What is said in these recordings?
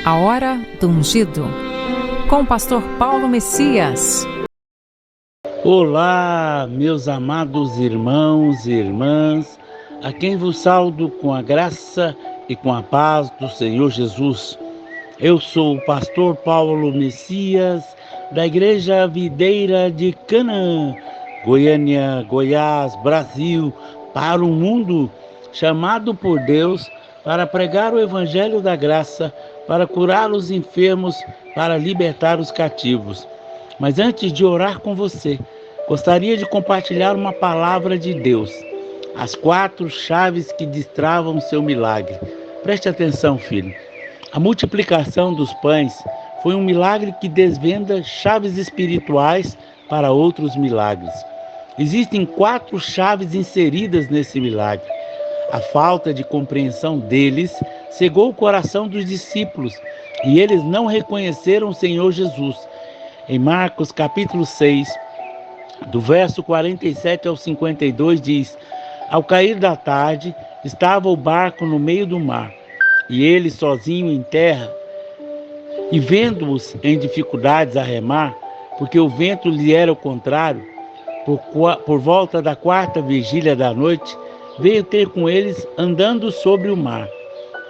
A Hora do Ungido, com o pastor Paulo Messias. Olá, meus amados irmãos e irmãs, a quem vos saúdo com a graça e com a paz do Senhor Jesus. Eu sou o pastor Paulo Messias, da Igreja Videira de Canaã, Goiânia, Goiás, Brasil, para o mundo, chamado por Deus para pregar o Evangelho da Graça, para curar os enfermos, para libertar os cativos. Mas antes de orar com você, gostaria de compartilhar uma palavra de Deus. As 4 chaves que destravam o seu milagre. Preste atenção, filho. A multiplicação dos pães foi um milagre que desvenda chaves espirituais para outros milagres. Existem 4 chaves inseridas nesse milagre. A falta de compreensão deles cegou o coração dos discípulos e eles não reconheceram o Senhor Jesus. Em Marcos capítulo 6, do verso 47 ao 52 diz: Ao cair da tarde, estava o barco no meio do mar, e ele sozinho em terra, e vendo-os em dificuldades a remar, porque o vento lhe era o contrário, por volta da 4ª vigília da noite, veio ter com eles andando sobre o mar,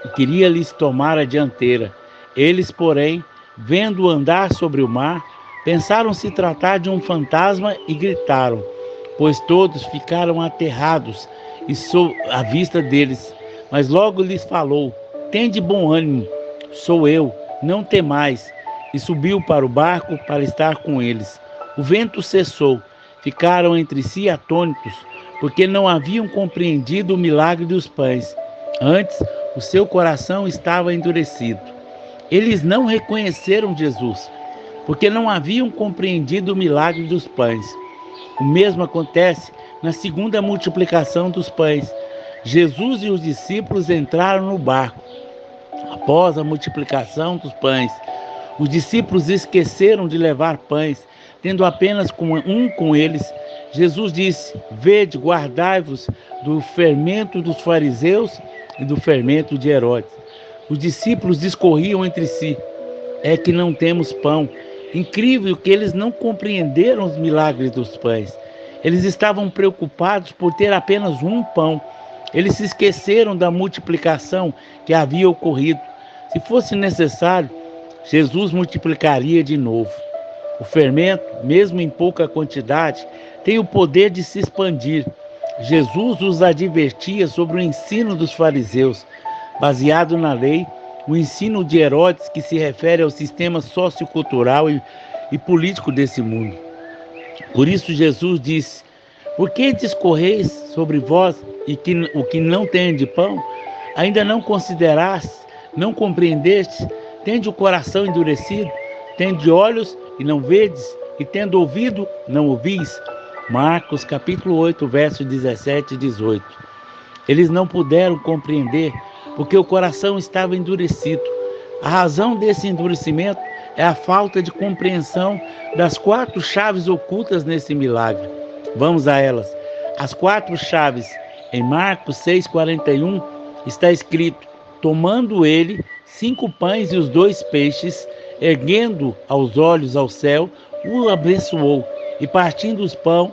e queria lhes tomar a dianteira. Eles, porém, vendo-o andar sobre o mar, pensaram se tratar de um fantasma e gritaram, pois todos ficaram aterrados à vista deles. Mas logo lhes falou: Tende bom ânimo, sou eu, não temais. E subiu para o barco para estar com eles. O vento cessou, ficaram entre si atônitos, porque não haviam compreendido o milagre dos pães. Antes, o seu coração estava endurecido. Eles não reconheceram Jesus, porque não haviam compreendido o milagre dos pães. O mesmo acontece na 2ª multiplicação dos pães. Jesus e os discípulos entraram no barco. Após a multiplicação dos pães, os discípulos esqueceram de levar pães, tendo apenas um com eles. Jesus disse: Vede, guardai-vos do fermento dos fariseus e do fermento de Herodes. Os discípulos discorriam entre si: É que não temos pão. Incrível que eles não compreenderam os milagres dos pães. Eles estavam preocupados por ter apenas um pão. Eles se esqueceram da multiplicação que havia ocorrido. Se fosse necessário, Jesus multiplicaria de novo. O fermento, mesmo em pouca quantidade, tem o poder de se expandir. Jesus os advertia sobre o ensino dos fariseus, baseado na lei, o ensino de Herodes, que se refere ao sistema sociocultural e político desse mundo. Por isso Jesus disse: Por que discorreis sobre vós o que não tem de pão? Ainda não consideraste, não compreendeste? Tende o coração endurecido? Tende olhos e não vedes? E tendo ouvido, não ouvis? Marcos capítulo 8, versos 17 e 18. Eles não puderam compreender, porque o coração estava endurecido. A razão desse endurecimento é a falta de compreensão das 4 chaves ocultas nesse milagre. Vamos a elas. As 4 chaves. Em Marcos 6,41 está escrito: Tomando ele 5 pães e os 2 peixes, erguendo aos olhos ao céu, o abençoou, e partindo os pão,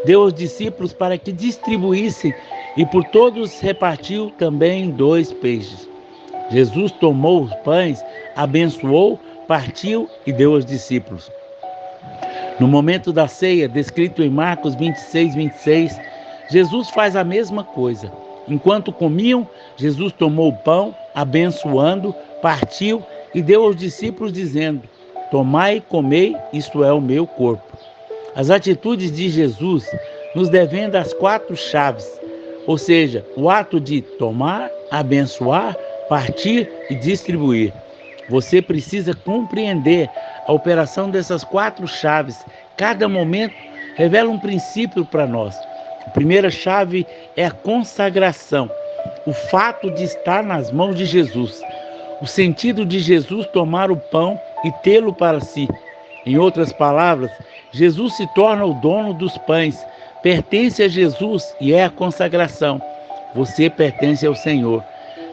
deu aos discípulos para que distribuíssem, e por todos repartiu também 2 peixes. Jesus tomou os pães, abençoou, partiu e deu aos discípulos. No momento da ceia, descrito em Marcos 26, 26, Jesus faz a mesma coisa. Enquanto comiam, Jesus tomou o pão, abençoando, partiu e deu aos discípulos, dizendo: Tomai e comei, isto é o meu corpo. As atitudes de Jesus nos devendam as 4 chaves, ou seja, o ato de tomar, abençoar, partir e distribuir. Você precisa compreender a operação dessas 4 chaves. Cada momento revela um princípio para nós. A primeira chave é a consagração, o fato de estar nas mãos de Jesus. O sentido de Jesus tomar o pão e tê-lo para si. Em outras palavras, Jesus se torna o dono dos pães, pertence a Jesus e é a consagração. Você pertence ao Senhor.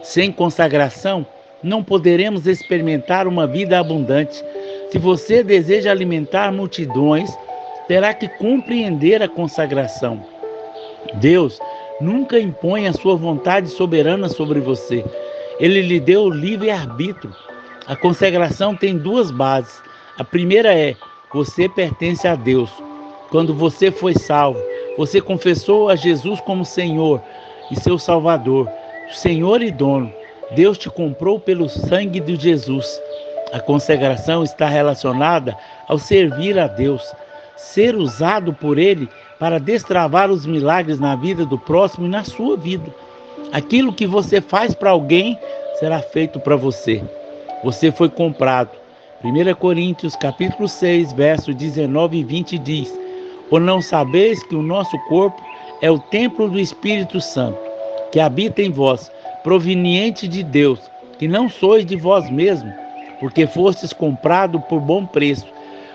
Sem consagração, não poderemos experimentar uma vida abundante. Se você deseja alimentar multidões, terá que compreender a consagração. Deus nunca impõe a sua vontade soberana sobre você. Ele lhe deu o livre-arbítrio. A consagração tem duas bases. A primeira é: você pertence a Deus. Quando você foi salvo, você confessou a Jesus como Senhor e seu Salvador, Senhor e dono. Deus te comprou pelo sangue de Jesus. A consagração está relacionada ao servir a Deus, ser usado por Ele para destravar os milagres na vida do próximo e na sua vida. Aquilo que você faz para alguém será feito para você. Você foi comprado. 1 Coríntios capítulo 6, versos 19 e 20 diz: ou não sabeis que o nosso corpo é o templo do Espírito Santo, que habita em vós, proveniente de Deus, que não sois de vós mesmos, porque fostes comprado por bom preço.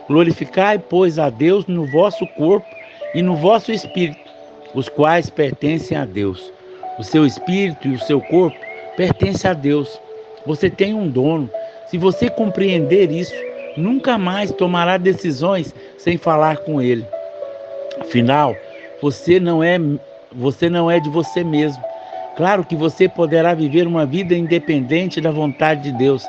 Glorificai, pois, a Deus no vosso corpo e no vosso espírito, os quais pertencem a Deus. O seu espírito e o seu corpo pertencem a Deus. Você tem um dono. Se você compreender isso, nunca mais tomará decisões sem falar com Ele. Afinal, você não é de você mesmo. Claro que você poderá viver uma vida independente da vontade de Deus.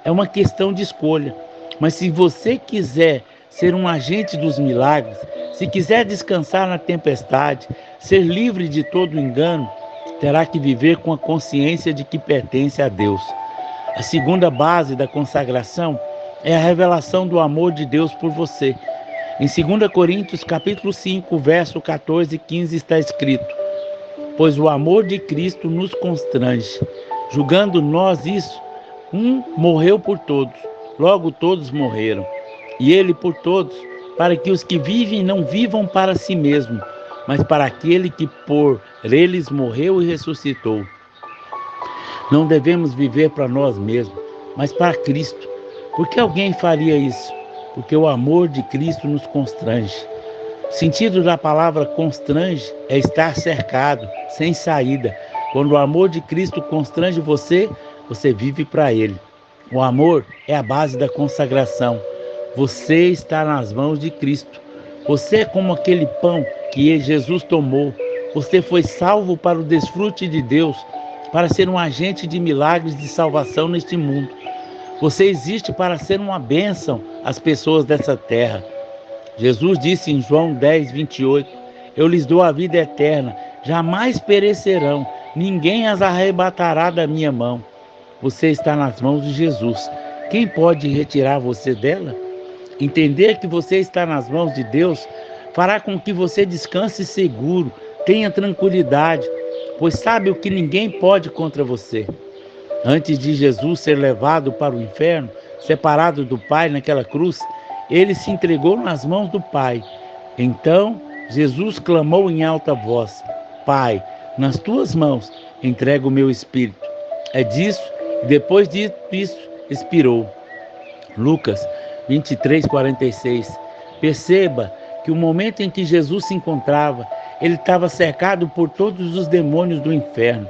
É uma questão de escolha. Mas se você quiser ser um agente dos milagres, se quiser descansar na tempestade, ser livre de todo engano, terá que viver com a consciência de que pertence a Deus. A segunda base da consagração é a revelação do amor de Deus por você. Em 2 Coríntios capítulo 5, verso 14 e 15 está escrito: pois o amor de Cristo nos constrange, julgando nós isso, um morreu por todos, logo todos morreram, e ele por todos, para que os que vivem não vivam para si mesmos, mas para aquele que por eles morreu e ressuscitou. Não devemos viver para nós mesmos, mas para Cristo. Por que alguém faria isso? Porque o amor de Cristo nos constrange. O sentido da palavra constrange é estar cercado, sem saída. Quando o amor de Cristo constrange você, você vive para Ele. O amor é a base da consagração. Você está nas mãos de Cristo. Você é como aquele pão que Jesus tomou. Você foi salvo para o desfrute de Deus, para ser um agente de milagres de salvação neste mundo. Você existe para ser uma bênção às pessoas dessa terra. Jesus disse em João 10, 28, eu lhes dou a vida eterna, jamais perecerão, ninguém as arrebatará da minha mão. Você está nas mãos de Jesus. Quem pode retirar você dela? Entender que você está nas mãos de Deus fará com que você descanse seguro, tenha tranquilidade, pois sabe o que ninguém pode contra você. Antes de Jesus ser levado para o inferno, separado do Pai naquela cruz, ele se entregou nas mãos do Pai. Então, Jesus clamou em alta voz: Pai, nas tuas mãos entrego o meu espírito. É disso, e depois disso, expirou. Lucas 23, 46. Perceba que o momento em que Jesus se encontrava, ele estava cercado por todos os demônios do inferno.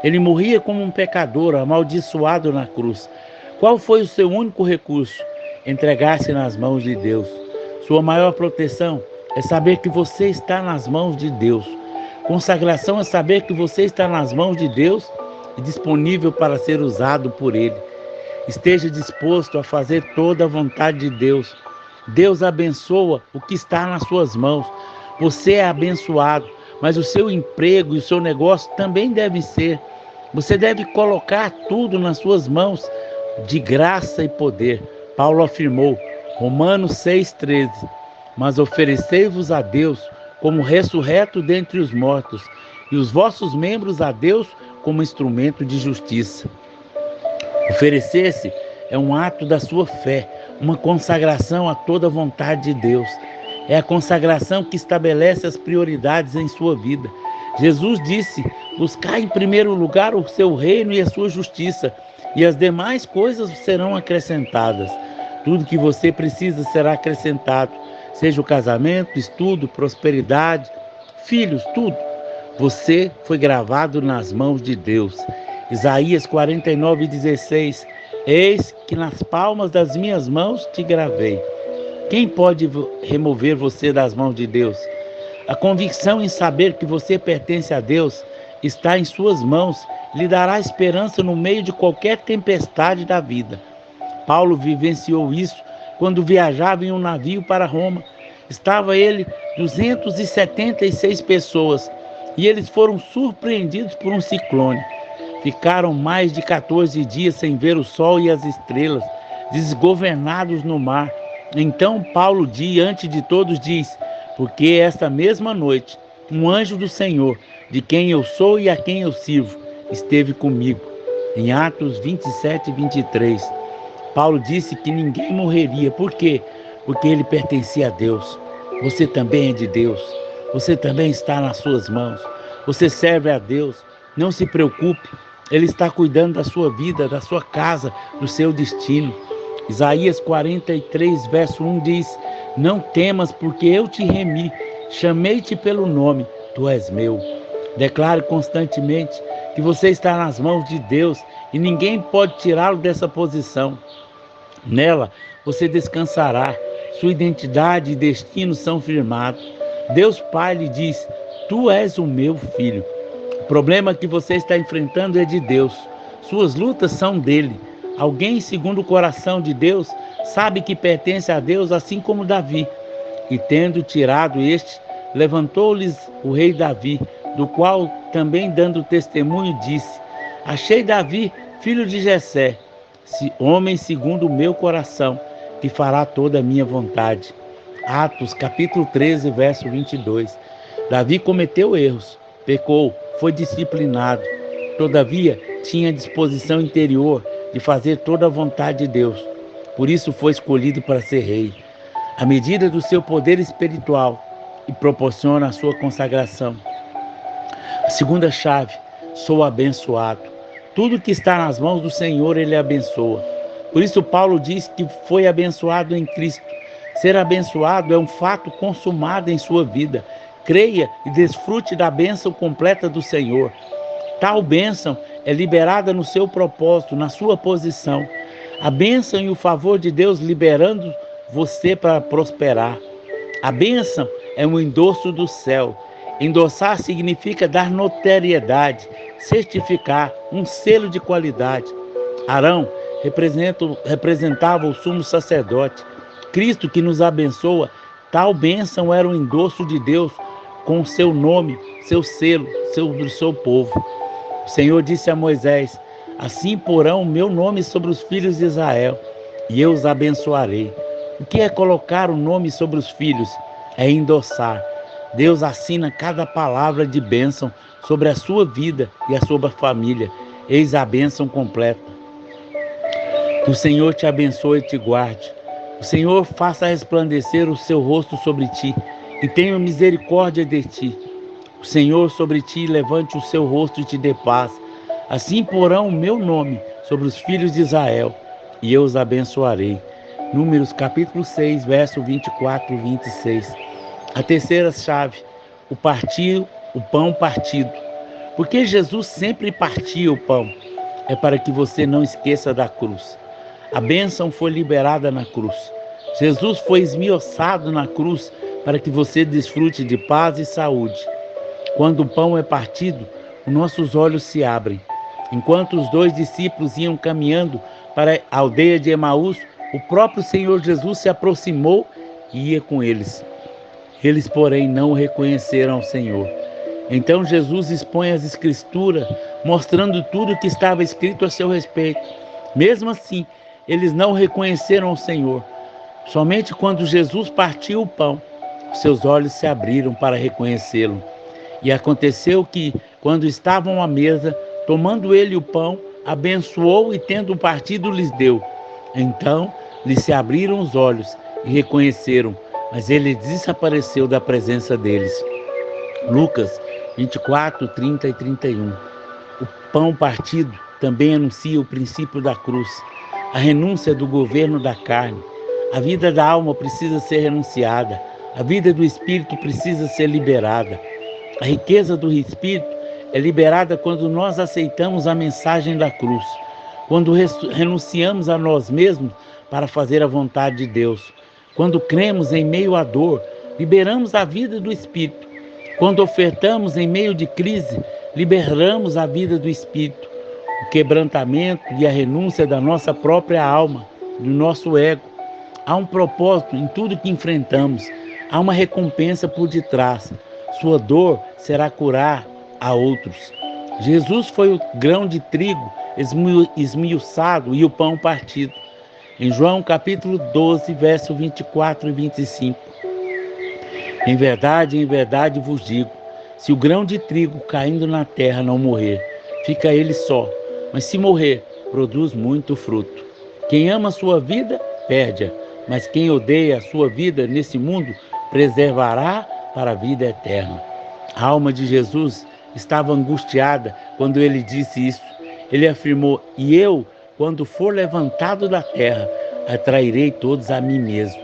Ele morria como um pecador, amaldiçoado na cruz. Qual foi o seu único recurso? Entregar-se nas mãos de Deus. Sua maior proteção é saber que você está nas mãos de Deus. Consagração é saber que você está nas mãos de Deus e disponível para ser usado por Ele. Esteja disposto a fazer toda a vontade de Deus. Deus abençoa o que está nas suas mãos. Você é abençoado, mas o seu emprego e o seu negócio também devem ser. Você deve colocar tudo nas suas mãos de graça e poder. Paulo afirmou, Romanos 6,13, mas oferecei-vos a Deus como ressurreto dentre os mortos, e os vossos membros a Deus como instrumento de justiça. Oferecer-se é um ato da sua fé, uma consagração a toda a vontade de Deus. É a consagração que estabelece as prioridades em sua vida. Jesus disse, buscai em primeiro lugar o seu reino e a sua justiça, e as demais coisas serão acrescentadas. Tudo que você precisa será acrescentado, seja o casamento, estudo, prosperidade, filhos, tudo. Você foi gravado nas mãos de Deus. Isaías 49:16. Eis que nas palmas das minhas mãos te gravei. Quem pode remover você das mãos de Deus? A convicção em saber que você pertence a Deus está em suas mãos, lhe dará esperança no meio de qualquer tempestade da vida. Paulo vivenciou isso quando viajava em um navio para Roma. Estava ele 276 pessoas e eles foram surpreendidos por um ciclone. Ficaram mais de 14 dias sem ver o sol e as estrelas, desgovernados no mar. Então Paulo, diante de todos, diz: porque esta mesma noite, um anjo do Senhor, de quem eu sou e a quem eu sirvo, esteve comigo. Em Atos 27:23, Paulo disse que ninguém morreria. Por quê? Porque ele pertencia a Deus. Você também é de Deus. Você também está nas suas mãos. Você serve a Deus. Não se preocupe. Ele está cuidando da sua vida, da sua casa, do seu destino. Isaías 43, verso 1 diz: não temas, porque eu te remi, chamei-te pelo nome, tu és meu. Declare constantemente que você está nas mãos de Deus e ninguém pode tirá-lo dessa posição. Nela você descansará, sua identidade e destino são firmados. Deus Pai lhe diz: tu és o meu filho. O problema que você está enfrentando é de Deus. Suas lutas são dele. Alguém segundo o coração de Deus sabe que pertence a Deus, assim como Davi. E tendo tirado este, levantou-lhes o rei Davi, do qual também dando testemunho disse: achei Davi, filho de Jessé, homem segundo o meu coração, que fará toda a minha vontade. Atos capítulo 13, verso 22. Davi cometeu erros, pecou, foi disciplinado. Todavia, tinha disposição interior de fazer toda a vontade de Deus. Por isso foi escolhido para ser rei. À medida do seu poder espiritual, e proporciona a sua consagração. A segunda chave: sou abençoado. Tudo que está nas mãos do Senhor, Ele abençoa. Por isso Paulo diz que foi abençoado em Cristo. Ser abençoado é um fato consumado em sua vida. Creia e desfrute da bênção completa do Senhor. Tal bênção é liberada no seu propósito, na sua posição. A bênção e o favor de Deus liberando você para prosperar. A bênção é um endosso do céu. Endossar significa dar notoriedade, certificar, um selo de qualidade. Arão representava o sumo sacerdote. Cristo que nos abençoa, tal bênção era um endosso de Deus com o seu nome, seu selo, sobre o seu povo. O Senhor disse a Moisés: assim porão o meu nome sobre os filhos de Israel, e eu os abençoarei. O que é colocar o nome sobre os filhos? É endossar. Deus assina cada palavra de bênção sobre a sua vida e a sua família. Eis a bênção completa. Que o Senhor te abençoe e te guarde. O Senhor faça resplandecer o seu rosto sobre ti e tenha misericórdia de ti. O Senhor sobre ti levante o seu rosto e te dê paz. Assim porão o meu nome sobre os filhos de Israel, e eu os abençoarei. Números capítulo 6, verso 24 e 26. A terceira chave: o pão partido. Porque Jesus sempre partia o pão? É para que você não esqueça da cruz. A bênção foi liberada na cruz. Jesus foi esmiuçado na cruz para que você desfrute de paz e saúde. Quando o pão é partido, os nossos olhos se abrem. Enquanto os dois discípulos iam caminhando para a aldeia de Emaús, o próprio Senhor Jesus se aproximou e ia com eles. Eles, porém, não o reconheceram ao Senhor. Então Jesus expõe as Escrituras, mostrando tudo o que estava escrito a seu respeito. Mesmo assim, eles não reconheceram ao Senhor. Somente quando Jesus partiu o pão, seus olhos se abriram para reconhecê-lo. E aconteceu que, quando estavam à mesa, tomando ele o pão, abençoou e, tendo partido, lhes deu. Então lhes se abriram os olhos e reconheceram, mas ele desapareceu da presença deles. Lucas 24, 30 e 31. O pão partido também anuncia o princípio da cruz, a renúncia do governo da carne. A vida da alma precisa ser renunciada, a vida do espírito precisa ser liberada. A riqueza do espírito é liberada quando nós aceitamos a mensagem da cruz, quando renunciamos a nós mesmos para fazer a vontade de Deus, quando cremos em meio à dor, liberamos a vida do Espírito, quando ofertamos em meio de crise, liberamos a vida do Espírito, o quebrantamento e a renúncia da nossa própria alma, do nosso ego. Há um propósito em tudo que enfrentamos, há uma recompensa por detrás. Sua dor será curar a outros. Jesus foi o grão de trigo esmiuçado e o pão partido. Em João capítulo 12, verso 24 e 25. Em verdade vos digo, se o grão de trigo caindo na terra não morrer, fica ele só, mas se morrer, produz muito fruto. Quem ama a sua vida, perde-a, mas quem odeia a sua vida nesse mundo, preservará para a vida eterna. A alma de Jesus estava angustiada quando ele disse isso. Ele afirmou: e eu, quando for levantado da terra, atrairei todos a mim mesmo.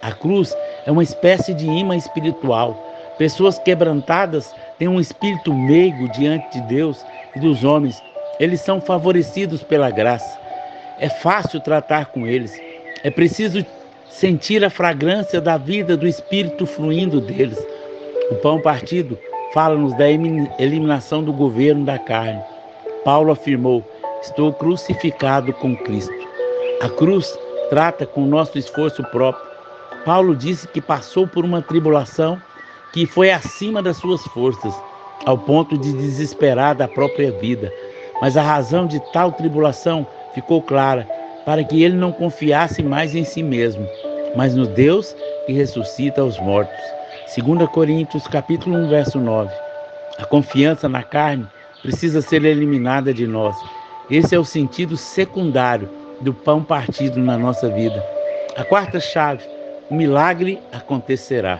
A cruz é uma espécie de imã espiritual. Pessoas quebrantadas têm um espírito meigo diante de Deus e dos homens. Eles são favorecidos pela graça. É fácil tratar com eles. É preciso sentir a fragrância da vida do Espírito fluindo deles. O pão partido fala-nos da eliminação do governo da carne. Paulo afirmou: estou crucificado com Cristo. A cruz trata com o nosso esforço próprio. Paulo disse que passou por uma tribulação que foi acima das suas forças, ao ponto de desesperar da própria vida. Mas a razão de tal tribulação ficou clara, para que ele não confiasse mais em si mesmo, mas no Deus que ressuscita os mortos. 2 Coríntios capítulo 1, verso 9. A confiança na carne precisa ser eliminada de nós. Esse é o sentido secundário do pão partido na nossa vida. A quarta chave: o milagre acontecerá.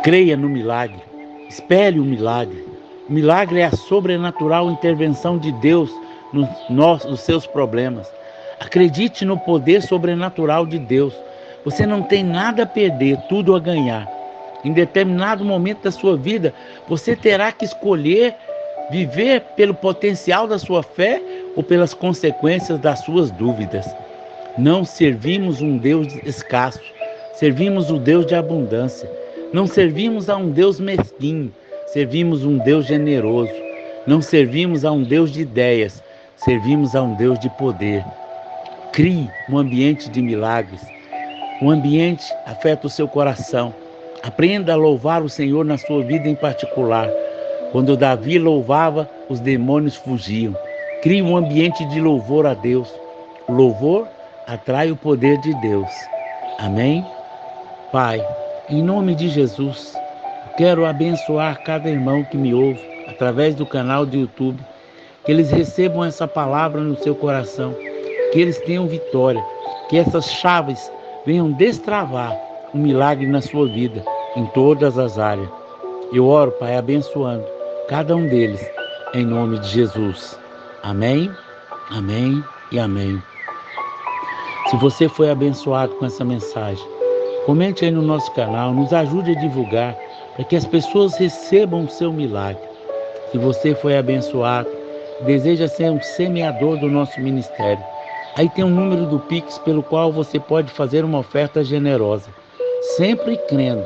Creia no milagre, espere o milagre. O milagre é a sobrenatural intervenção de Deus nos seus problemas. Acredite no poder sobrenatural de Deus. Você não tem nada a perder, tudo a ganhar. Em determinado momento da sua vida, você terá que escolher viver pelo potencial da sua fé ou pelas consequências das suas dúvidas. Não servimos um Deus escasso, servimos o Deus de abundância. Não servimos a um Deus mesquinho, servimos um Deus generoso. Não servimos a um Deus de ideias, servimos a um Deus de poder. Crie um ambiente de milagres. O ambiente afeta o seu coração. Aprenda a louvar o Senhor na sua vida em particular. Quando Davi louvava, os demônios fugiam. Crie um ambiente de louvor a Deus. O louvor atrai o poder de Deus. Amém? Pai, em nome de Jesus, quero abençoar cada irmão que me ouve através do canal do YouTube, que eles recebam essa palavra no seu coração, que eles tenham vitória, que essas chaves venham destravar um milagre na sua vida, em todas as áreas. Eu oro, Pai, abençoando cada um deles, em nome de Jesus. Amém, amém e amém. Se você foi abençoado com essa mensagem, comente aí no nosso canal, nos ajude a divulgar, para que as pessoas recebam o seu milagre. Se você foi abençoado, deseja ser um semeador do nosso ministério, aí tem um número do Pix pelo qual você pode fazer uma oferta generosa, sempre crendo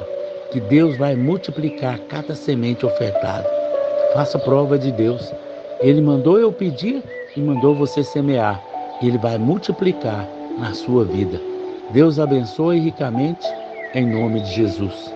que Deus vai multiplicar cada semente ofertada. Faça prova de Deus. Ele mandou eu pedir e mandou você semear. Ele vai multiplicar na sua vida. Deus abençoe ricamente, em nome de Jesus.